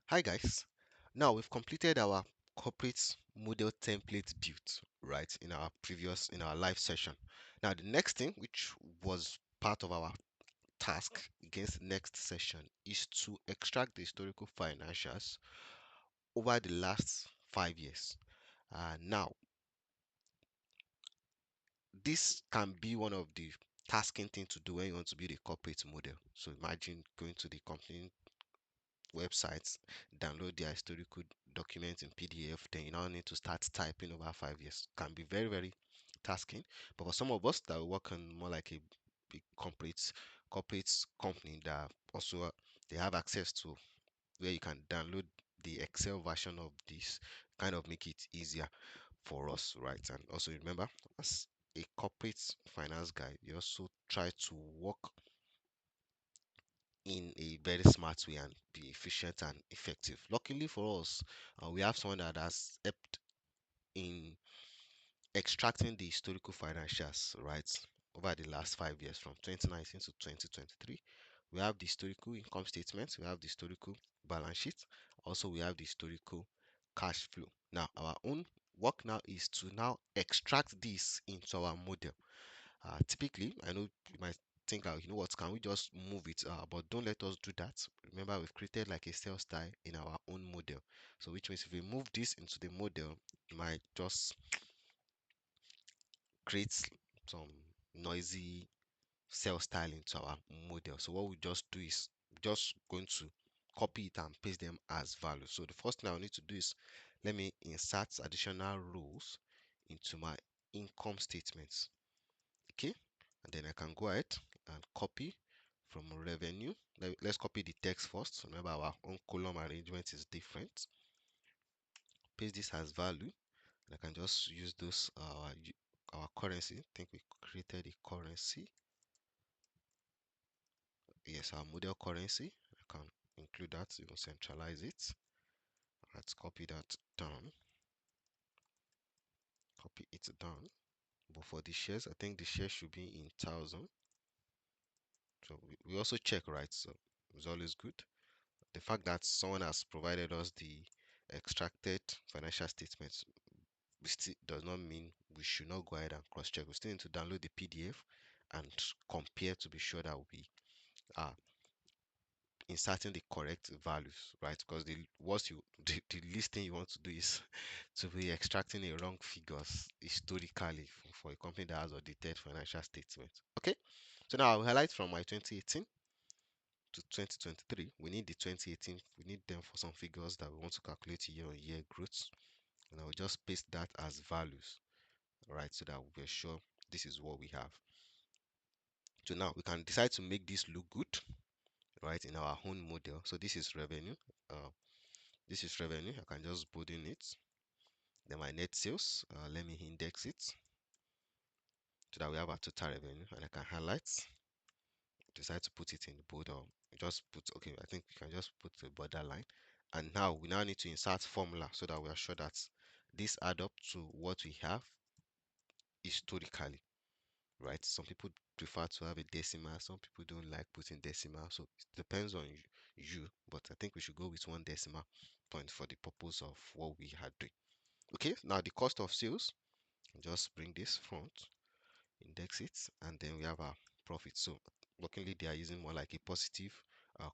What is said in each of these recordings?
Hi guys. Now we've completed our corporate model template build, right, in our live session. Now the next thing, which was part of our task against the next session, is to extract the historical financials over the last 5 years. Now this can be one of the tasking thing to do when you want to build a corporate model. So imagine going to the company websites, download their historical documents in PDF, then you now need to start typing over 5 years. Can be very, very tasking. But for some of us that work on more like a big corporate company that also they have access to where you can download the Excel version of this, kind of make it easier for us, right? And also remember, as a corporate finance guy, you also try to work in a very smart way and be efficient and effective. Luckily for us, we have someone that has helped in extracting the historical financials, right, over the last 5 years from 2019 to 2023. We have the historical income statement, we have the historical balance sheet, also we have the historical cash flow. Now, our own work now is to now extract this into our model. Typically, I know you might think like, you know what, can we just move it? But don't let us do that. Remember, we've created like a cell style in our own model. So which means if we move this into the model, it might just create some noisy cell style into our model. So what we just do is just going to copy it and paste them as values. So the first thing I need to do is let me insert additional rows into my income statements. Okay, and then I can go ahead and copy from revenue. Let's copy the text first. Remember, our own column arrangement is different. Paste this as value, and I can just use those our currency. I think we created a currency. Yes, our model currency. I can include that, even centralize it. Let's copy that down. Copy it down. But for the shares, I think the share should be in thousand. So we also check, right? So it's always good. The fact that someone has provided us the extracted financial statements still does not mean we should not go ahead and cross check. We still need to download the PDF and compare to be sure that we are inserting the correct values, right? Because the worst the least thing you want to do is to be extracting a wrong figures historically for a company that has audited financial statements. Okay, so now I'll highlight from my 2018 to 2023. We need the 2018, we need them for some figures that we want to calculate year on year growth, and I'll just paste that as values, right, so that we're sure this is what we have. So now we can decide to make this look good, right, in our own model. So uh, this is revenue. I can just put in it. Then my net sales, let me index it so that we have our total revenue, and I can highlight, decide to put it in bold, or just put, okay, I think we can just put a borderline. And now we now need to insert formula so that we are sure that this add up to what we have historically, right? Some people prefer to have a decimal, some people don't like putting decimal, so it depends on you, but I think we should go with one decimal point for the purpose of what we are doing. Okay, now the cost of sales, just bring this front, index it, and then we have our profit. So luckily they are using more like a positive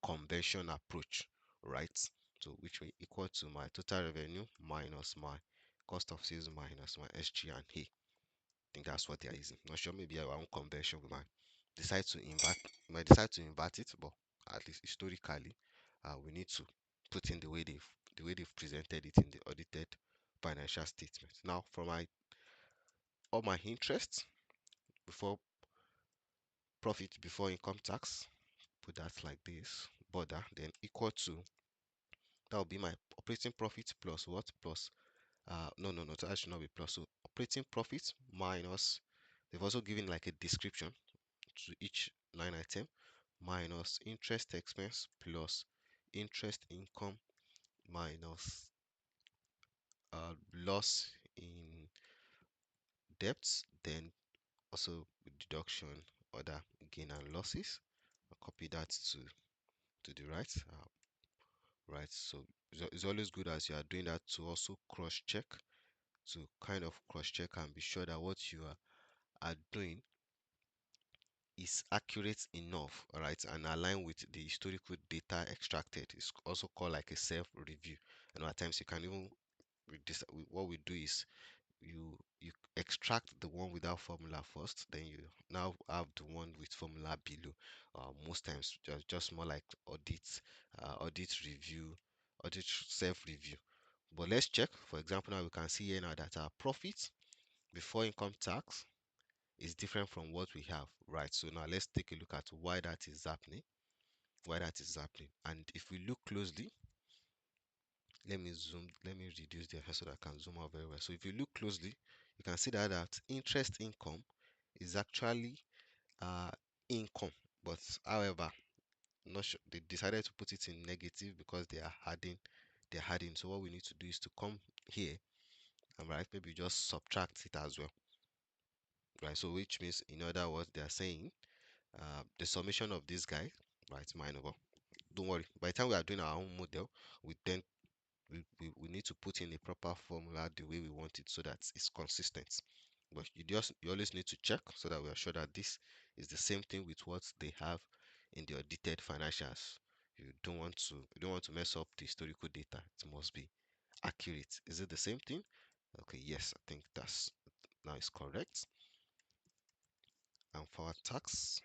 conversion approach, right? So which will equal to my total revenue minus my cost of sales minus my SG and A. I think that's what they are using. Not sure, maybe our own conversion we might decide to invert it, but at least historically, we need to put in the way they've presented it in the audited financial statement. Now, for my all my interest before profit before income tax, put that like this, border, then equal to, that will be my operating profit plus what, plus no, that should not be plus. So operating profit minus, they've also given like a description to each line item, minus interest expense plus interest income minus loss in debts, then also with deduction other gain and losses. I'll copy that to the right. right? So it's always good as you are doing that to also cross check, to kind of cross check and be sure that what you are doing is accurate enough, all right, and align with the historical data extracted. It's also called like a self review. And at times you can even with this, what we do is you extract the one without formula first, then you now have the one with formula below. Most times just more like audit review, audit self review. But let's check. For example, now we can see here now that our profit before income tax is different from what we have, right? So now let's take a look at why that is happening. Why that is happening. And if we look closely, let me reduce the so that I can zoom out very well. So if you look closely, you can see that interest income is actually uh income, but however, not sure they decided to put it in negative because they're adding. So what we need to do is to come here and right, maybe just subtract it as well, right? So which means in other words, they are saying the summation of this guy, right, minus. Well, don't worry, by the time we are doing our own model, we then we need to put in a proper formula the way we want it so that it's consistent. But you always need to check so that we are sure that this is the same thing with what they have in the audited financials. You don't want to mess up the historical data. It must be accurate. Is it the same thing? Okay, yes, I think that's now is correct. And for our tax,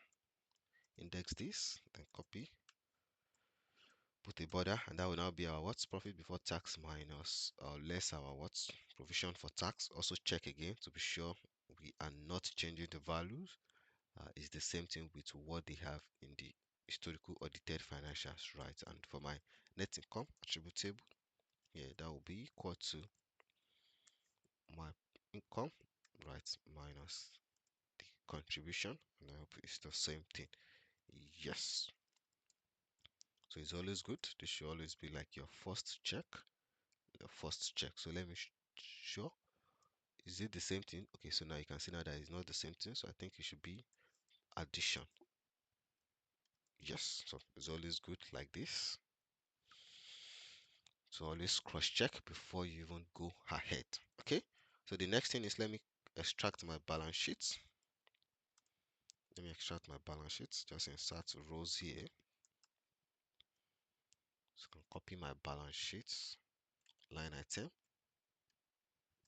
index this, then copy, put a border, and that will now be our what's profit before tax minus less our what's provision for tax. Also check again to be sure we are not changing the values. Is the same thing with what they have in the historical audited financials, right? And for my net income attributable, yeah, that will be equal to my income, right, minus the contribution, and I hope it's the same thing. Yes. So it's always good. This should always be like your first check. Your first check. So let me sure. Is it the same thing? Okay, so now you can see now that it's not the same thing. So I think it should be addition. Yes. So it's always good like this. So always cross check before you even go ahead. Okay. So the next thing is let me extract my balance sheet. Let me extract my balance sheet. Just insert rows here. So I can copy my balance sheets line item.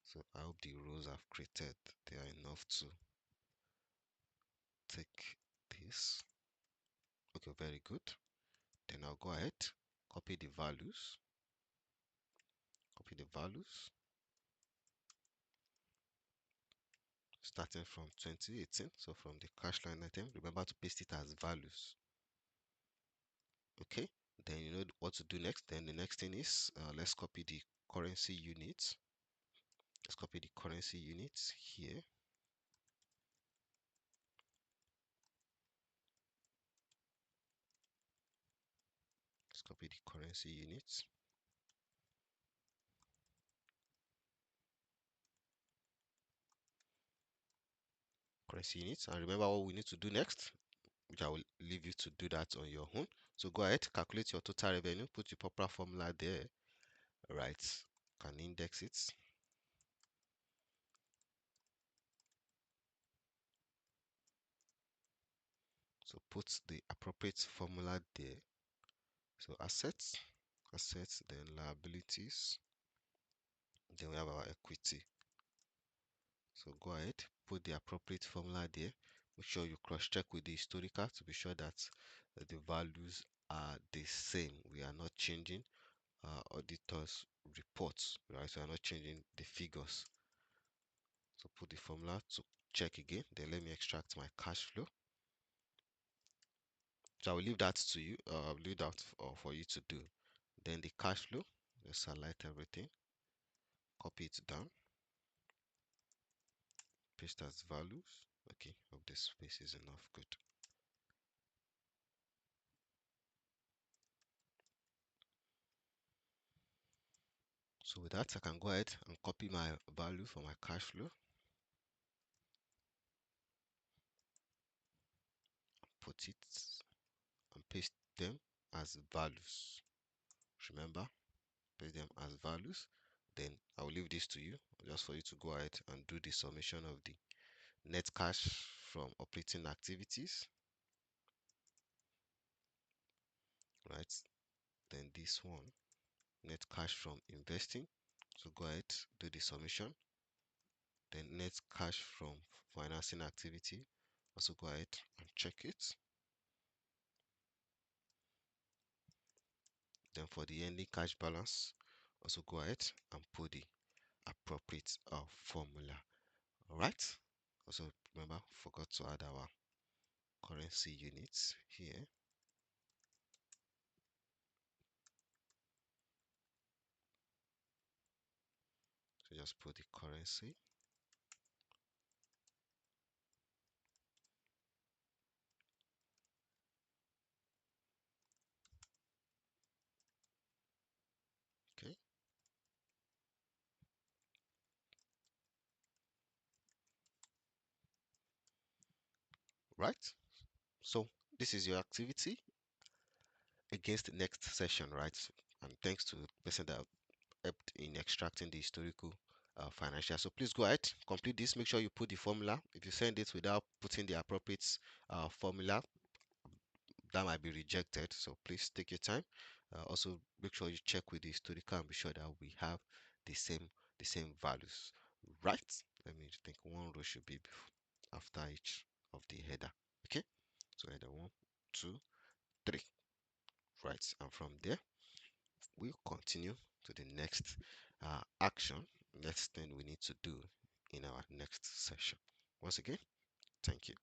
So I hope the rows I've created they are enough to take this. Okay, very good. Then I'll go ahead, copy the values, copy the values starting from 2018. So from the cash line item, remember to paste it as values. Okay, then you know what to do next. Then the next thing is let's copy the currency units. Let's copy the currency units here. Let's copy the currency units. Currency units. And remember what we need to do next, which I will leave you to do that on your own. So go ahead, calculate your total revenue, put the proper formula there, right? Can index it. So put the appropriate formula there. So assets, then liabilities, then we have our equity. So go ahead, put the appropriate formula there. Make sure you cross check with the historical to be sure that the values are the same. We are not changing auditors reports, right? So we are not changing the figures. So put the formula to check again. Then let me extract my cash flow. So I will leave that to you. I'll leave that for you to do. Then the cash flow, let's select everything, copy it down, paste as values. Okay, hope this space is enough. Good. So with that, I can go ahead and copy my value for my cash flow, put it and paste them as values. Remember, place them as values. Then I'll leave this to you just for you to go ahead and do the summation of the net cash from operating activities, right? Then this one, net cash from investing. So go ahead, do the summation. Then net cash from financing activity. Also go ahead and check it. Then for the ending cash balance, also go ahead and put the appropriate formula. All right. Also remember, forgot to add our currency units here. So just put the currency. Okay. Right. So this is your activity against the next session, right? And thanks to the person that helped in extracting the historical financial. So please go ahead, complete this. Make sure you put the formula. If you send it without putting the appropriate formula, that might be rejected. So please take your time. Also, make sure you check with the historical and be sure that we have the same values. Right? Let me think. One row should be after each of the header. Okay. So header one, two, three. Right. And from there, we'll continue to the next action, next thing we need to do in our next session. Once again, thank you.